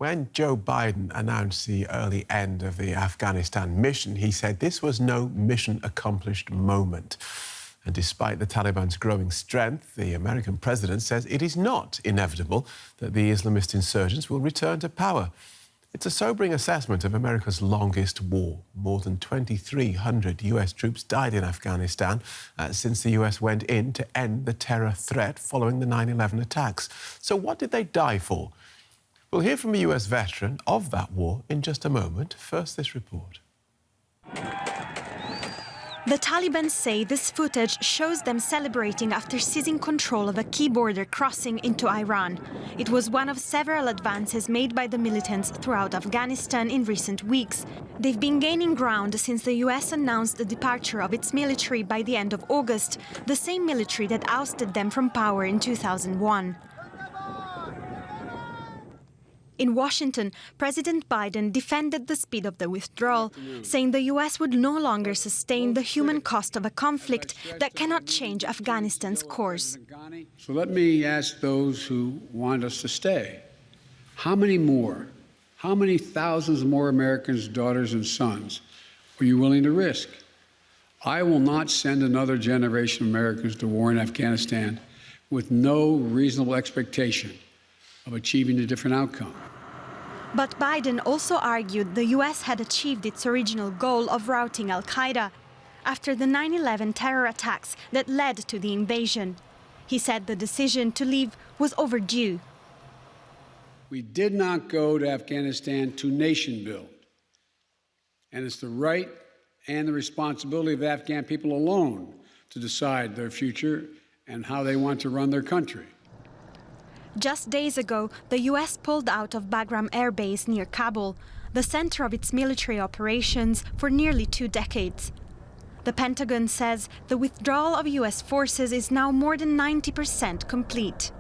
When Joe Biden announced the early end of the Afghanistan mission, he said this was no mission accomplished moment. And despite the Taliban's growing strength, the American president says it is not inevitable that the Islamist insurgents will return to power. It's a sobering assessment of America's longest war. More than 2,300 US troops died in Afghanistan since the US went in to end the terror threat following the 9/11 attacks. So what did they die for? We'll hear from a US veteran of that war in just a moment. First, this report. The Taliban say this footage shows them celebrating after seizing control of a key border crossing into Iran. It was one of several advances made by the militants throughout Afghanistan in recent weeks. They've been gaining ground since the US announced the departure of its military by the end of August, the same military that ousted them from power in 2001. In Washington, President Biden defended the speed of the withdrawal, saying the US would no longer sustain the human cost of a conflict that cannot change Afghanistan's course. So let me ask those who want us to stay. How many thousands more Americans' daughters and sons are you willing to risk? I will not send another generation of Americans to war in Afghanistan with no reasonable expectation of achieving a different outcome. But Biden also argued the US had achieved its original goal of routing al-Qaeda after the 9/11 terror attacks that led to the invasion. He said the decision to leave was overdue. We did not go to Afghanistan to nation build. And it's the right and the responsibility of the Afghan people alone to decide their future and how they want to run their country. Just days ago, the US pulled out of Bagram Air Base near Kabul, the center of its military operations for nearly 2 decades. The Pentagon says the withdrawal of US forces is now more than 90% complete.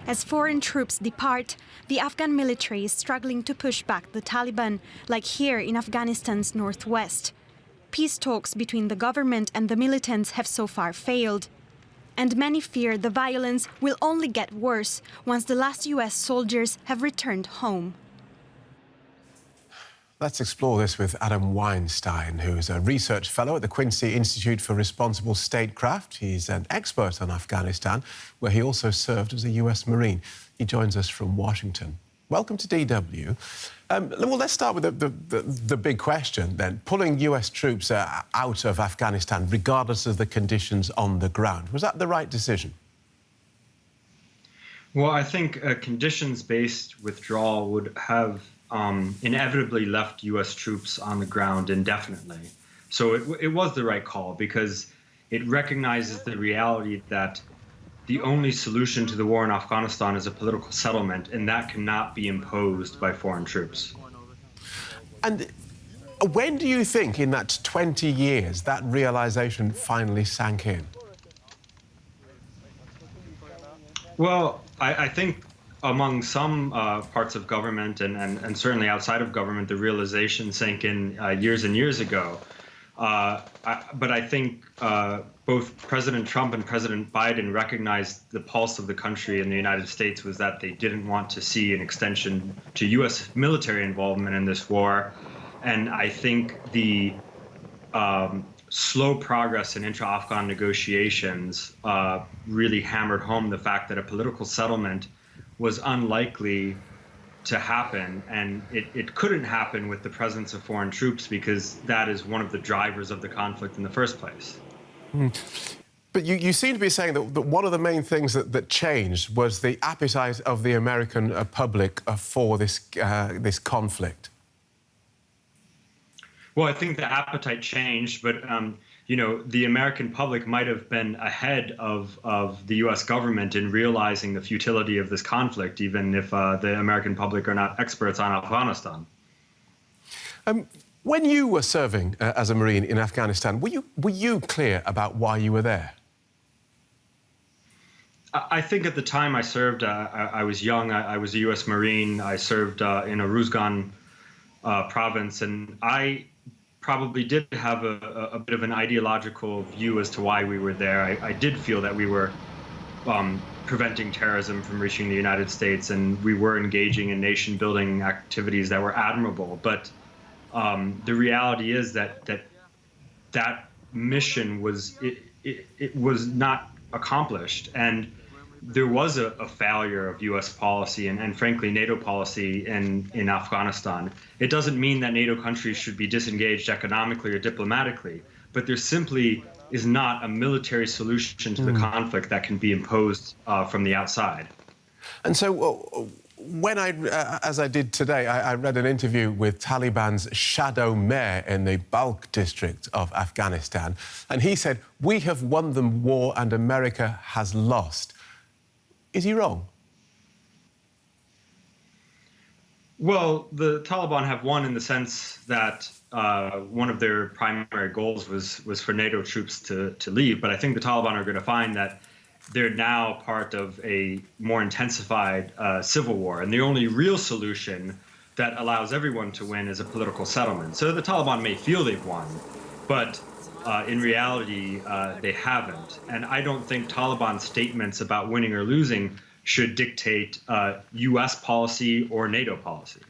As foreign troops depart, the Afghan military is struggling to push back the Taliban, like here in Afghanistan's northwest. Peace talks between the government and the militants have so far failed. And many fear the violence will only get worse once the last US soldiers have returned home. Let's explore this with Adam Weinstein, who's a research fellow at the Quincy Institute for Responsible Statecraft. He's an expert on Afghanistan, where he also served as a US Marine. He joins us from Washington. Welcome to DW. Well, let's start with the big question then. Pulling US troops out of Afghanistan, regardless of the conditions on the ground, was that the right decision? Well, I think a conditions-based withdrawal would have inevitably left US troops on the ground indefinitely. So it was the right call because it recognizes the reality that the only solution to the war in Afghanistan is a political settlement, and that cannot be imposed by foreign troops. And when do you think, in that 20 years, that realization finally sank in? Well, I think among some parts of government and certainly outside of government, the realization sank in years and years ago. But I think both President Trump and President Biden recognized the pulse of the country in the United States was that they didn't want to see an extension to U.S. military involvement in this war. And I think the slow progress in intra-Afghan negotiations really hammered home the fact that a political settlement was unlikely to happen, and it couldn't happen with the presence of foreign troops because that is one of the drivers of the conflict in the first place. But you seem to be saying that one of the main things that changed was the appetite of the American public for this conflict. Well, I think the appetite changed, but you know, the American public might have been ahead of the U.S. government in realizing the futility of this conflict, even if the American public are not experts on Afghanistan. When you were serving as a Marine in Afghanistan, were you clear about why you were there? I think at the time I served, I was young. I was a U.S. Marine. I served in a Ruzgan province, and I probably did have a bit of an ideological view as to why we were there. I did feel that we were preventing terrorism from reaching the United States, and we were engaging in nation-building activities that were admirable. But the reality is that mission was it was not accomplished, and there was a failure of U.S. policy and frankly NATO policy in Afghanistan. It doesn't mean that NATO countries should be disengaged economically or diplomatically, but there simply is not a military solution to the conflict that can be imposed from the outside. And so when as I did today, I read an interview with Taliban's shadow mayor in the Balkh district of Afghanistan, and he said, "We have won the war and America has lost." Is he wrong? Well, the Taliban have won in the sense that one of their primary goals was for NATO troops to leave. But I think the Taliban are going to find that they're now part of a more intensified civil war. And the only real solution that allows everyone to win is a political settlement. So the Taliban may feel they've won, but in reality, they haven't. And I don't think Taliban statements about winning or losing should dictate U.S. policy or NATO policy.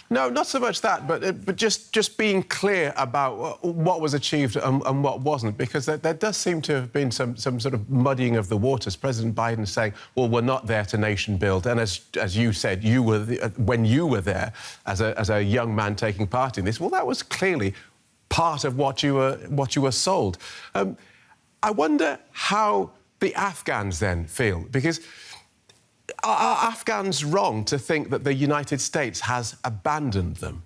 No, not so much that, but just being clear about what was achieved and what wasn't, because there does seem to have been some sort of muddying of the waters. President Biden saying, well, we're not there to nation build. And as you said, you were when you were there as a young man taking part in this, well, that was clearly part of what you were sold. I wonder how the Afghans then feel, because are Afghans wrong to think that the United States has abandoned them?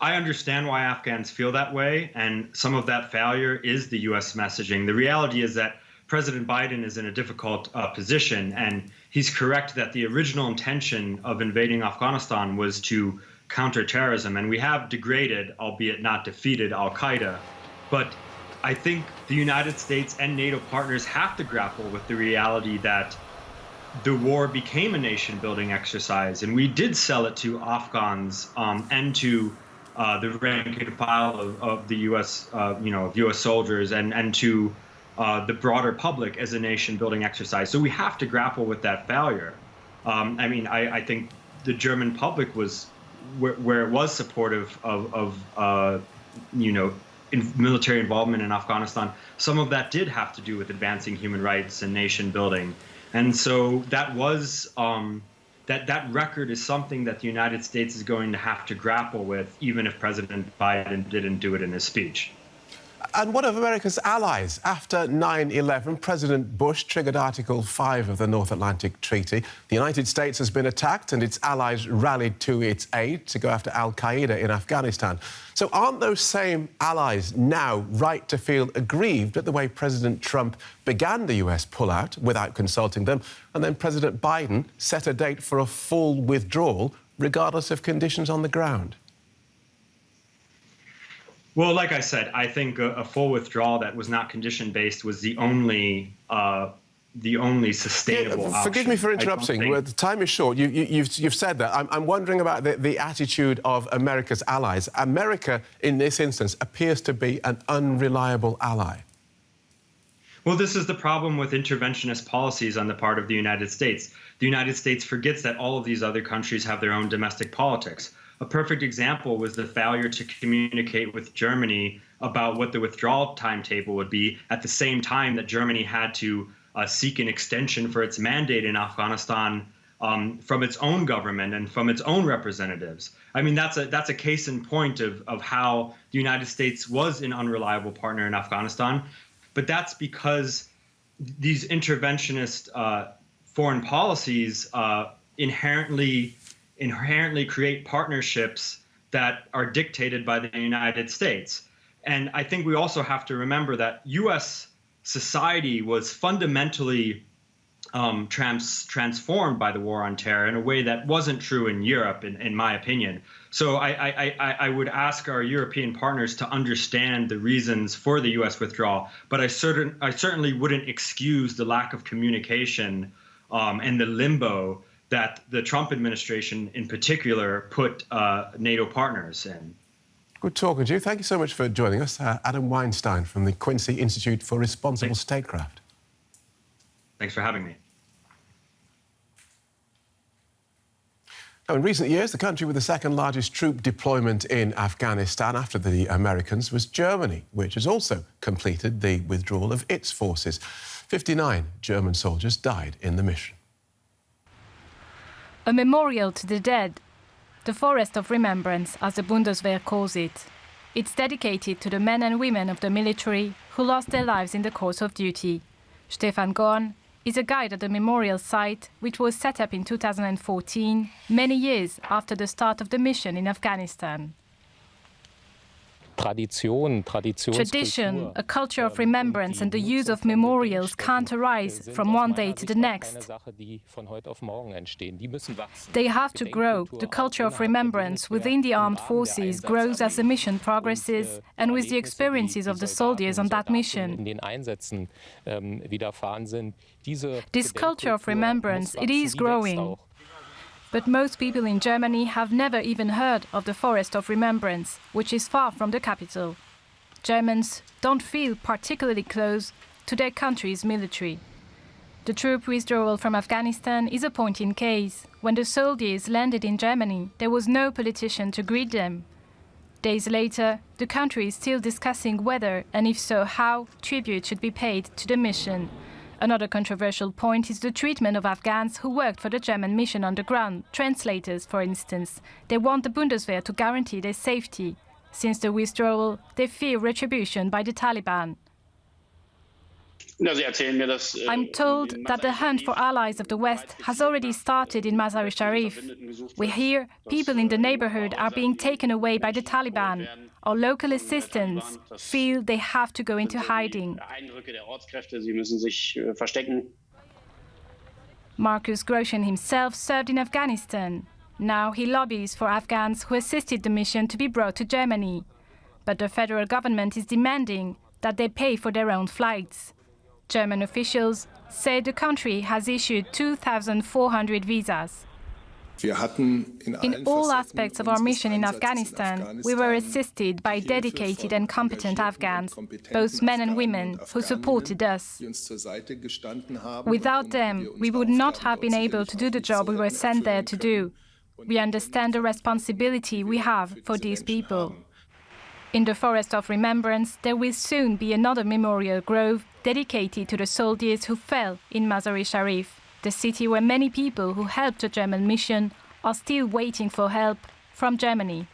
I understand why Afghans feel that way, and some of that failure is the U.S. messaging. The reality is that President Biden is in a difficult position, and he's correct that the original intention of invading Afghanistan was to counterterrorism, and we have degraded, albeit not defeated, al-Qaeda. But I think the United States and NATO partners have to grapple with the reality that the war became a nation-building exercise, and we did sell it to Afghans and to the rank and file of the U.S. Of U.S. soldiers and to the broader public as a nation-building exercise. So we have to grapple with that failure. I think the German public was where it was supportive of military involvement in Afghanistan. Some of that did have to do with advancing human rights and nation building, and so that was that record is something that the United States is going to have to grapple with, even if President Biden didn't do it in his speech. And what of America's allies? After 9/11, President Bush triggered Article 5 of the North Atlantic Treaty. The United States has been attacked and its allies rallied to its aid to go after al-Qaeda in Afghanistan. So aren't those same allies now right to feel aggrieved at the way President Trump began the US pullout without consulting them, and then President Biden set a date for a full withdrawal, regardless of conditions on the ground? Well, like I said, I think a full withdrawal that was not condition-based was the only sustainable option. Forgive me for interrupting. The time is short. You've said that. I'm wondering about the attitude of America's allies. America, in this instance, appears to be an unreliable ally. Well, this is the problem with interventionist policies on the part of the United States. The United States forgets that all of these other countries have their own domestic politics. A perfect example was the failure to communicate with Germany about what the withdrawal timetable would be at the same time that Germany had to seek an extension for its mandate in Afghanistan from its own government and from its own representatives. I mean, that's a case in point of how the United States was an unreliable partner in Afghanistan. But that's because these interventionist foreign policies inherently create partnerships that are dictated by the United States. And I think we also have to remember that U.S. society was fundamentally transformed by the war on terror in a way that wasn't true in Europe, in my opinion. So I would ask our European partners to understand the reasons for the U.S. withdrawal, but I certainly wouldn't excuse the lack of communication and the limbo that the Trump administration in particular put NATO partners in. Good talking to you. Thank you so much for joining us. Adam Weinstein from the Quincy Institute for Responsible Statecraft. Thanks for having me. Now, in recent years, the country with the second largest troop deployment in Afghanistan after the Americans was Germany, which has also completed the withdrawal of its forces. 59 German soldiers died in the mission. A memorial to the dead, the Forest of Remembrance, as the Bundeswehr calls it. It's dedicated to the men and women of the military who lost their lives in the course of duty. Stefan Gorn is a guide at the memorial site, which was set up in 2014, many years after the start of the mission in Afghanistan. Tradition, a culture of remembrance and the use of memorials can't arise from one day to the next. They have to grow. The culture of remembrance within the armed forces grows as the mission progresses and with the experiences of the soldiers on that mission. This culture of remembrance, it is growing. But most people in Germany have never even heard of the Forest of Remembrance, which is far from the capital. Germans don't feel particularly close to their country's military. The troop withdrawal from Afghanistan is a point in case. When the soldiers landed in Germany, there was no politician to greet them. Days later, the country is still discussing whether, and if so how, tribute should be paid to the mission. Another controversial point is the treatment of Afghans who worked for the German mission on the ground, translators, for instance. They want the Bundeswehr to guarantee their safety. Since the withdrawal, they fear retribution by the Taliban. I'm told that the hunt for allies of the West has already started in Mazar-e-Sharif. We hear people in the neighborhood are being taken away by the Taliban. Our local assistants feel they have to go into hiding. Markus Groschen himself served in Afghanistan. Now he lobbies for Afghans who assisted the mission to be brought to Germany. But the federal government is demanding that they pay for their own flights. German officials say the country has issued 2,400 visas. In all aspects of our mission in Afghanistan, we were assisted by dedicated and competent Afghans, both men and women, who supported us. Without them, we would not have been able to do the job we were sent there to do. We understand the responsibility we have for these people. In the Forest of Remembrance, there will soon be another memorial grove dedicated to the soldiers who fell in Mazar-e-Sharif, the city where many people who helped the German mission are still waiting for help from Germany.